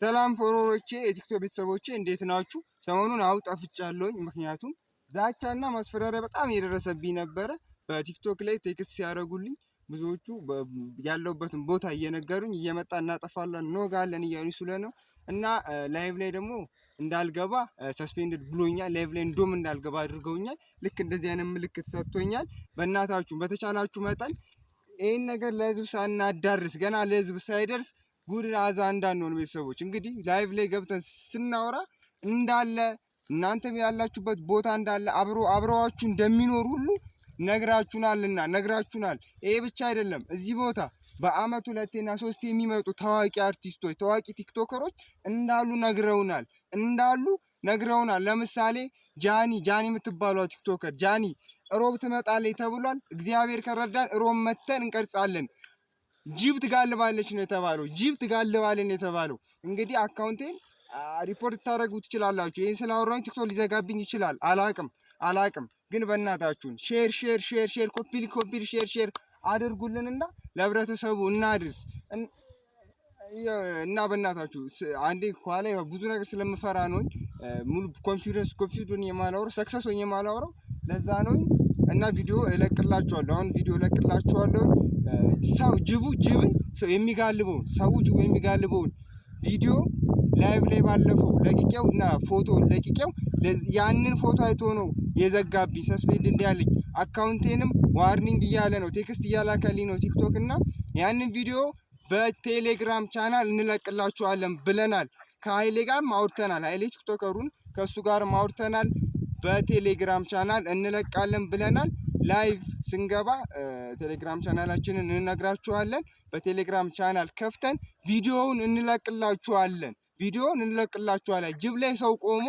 ሰላም ፎሎወሮቼ የቲክቶክ ቤተሰቦቼ እንዴት ናችሁ? ሰሞኑን ጠፍቻለሁኝ። ምክንያቱም ዛቻና ማስፈራሪያ በጣም እየደረሰብኝ ነበረ። በቲክቶክ ላይ ቴክስት ሲያደርጉልኝ ብዙዎቹ ያለውበትን ቦታ እየነገሩኝ እየመጣ እናጠፋለን እንወጋለን እያሉኝ ስለነው እና ላይቭ ላይ ደግሞ እንዳልገባ ሰስፔንድድ ብሎኛል። ላይቭ ላይ እንደውም እንዳልገባ አድርገውኛል። ልክ እንደዚህ አይነት ምልክት ሰጥቶኛል። በእናታችሁ በተቻላችሁ መጠን ይህን ነገር ለህዝብ ሳናዳርስ ገና ለህዝብ ሳይደርስ ጉድ አዛ እንዳንሆን ቤተሰቦች እንግዲህ ላይቭ ላይ ገብተን ስናወራ እንዳለ እናንተም ያላችሁበት ቦታ እንዳለ አብረዋችሁ እንደሚኖር ሁሉ ነግራችሁናል። ይሄ ብቻ አይደለም። እዚህ ቦታ በአመት 2 እና 3 የሚመጡ ታዋቂ አርቲስቶች ታዋቂ ቲክቶከሮች ነግረውናል። ለምሳሌ ጃኒ የምትባለው ቲክቶከር ጃኒ ሮብ ትመጣለች ተብሏል። እግዚአብሔር ከረዳን ሮብ መተን እንቀርጻለን። ጅብ ትጋልባለች ነው የተባለው። እንግዲህ አካውንቴን ሪፖርት ታደርጉ ትችላላችሁ። ይሄን ስላወራኝ ቲክቶክ ሊዘጋብኝ ይችላል። አላቅም ግን በእናታችሁን ሼር ኮፒ ሼር አድርጉልንና ለህብረተሰቡ እናድርስ እና በእናታችሁ አንዴ ኋላ ብዙ ነገር ስለምፈራ ነው ሙሉ ኮንፊደንስ የማላወራው ሰክሰስ ሆኜ የማላወራው ለዛ ነው። እና ቪዲዮ እለቅላችኋለሁ። አሁን ቪዲዮ እለቅላችኋለሁ። ጅብን ሰው የሚጋልበውን ቪዲዮ ላይቭ ላይ ባለፈው ለቅቄው እና ፎቶ ለቅቄው ያንን ፎቶ አይቶ ነው የዘጋብኝ ሰስፔንድ እንዲያለኝ አካውንቴንም ዋርኒንግ እያለ ነው ቴክስት እያላከልኝ ነው ቲክቶክ እና ያንን ቪዲዮ በቴሌግራም ቻናል እንለቅላችኋለን ብለናል። ከኃይሌ ጋር አውርተናል። ኃይሌ ቲክቶከሩን ከሱ ጋር አውርተናል። በቴሌግራም ቻናል እንለቃለን ብለናል። ላይቭ ስንገባ ቴሌግራም ቻናላችንን እንነግራችኋለን። በቴሌግራም ቻናል ከፍተን ቪዲዮውን እንለቅላችኋለን። ጅብ ላይ ሰው ቆሞ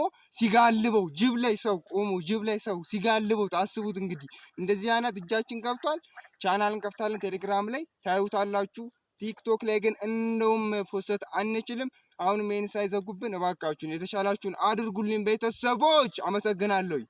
ሲጋልበው ታስቡት እንግዲህ እንደዚህ አይነት እጃችን ገብቷል። ቻናል እንከፍታለን ቴሌግራም ላይ ታዩታላችሁ። ቲክቶክ ላይ ግን እንደውም ፖስት አንችልም። አሁንም ይሄን ሳይዘጉብን እባካችሁን የተሻላችሁን አድርጉልኝ ቤተሰቦች። አመሰግናለሁ።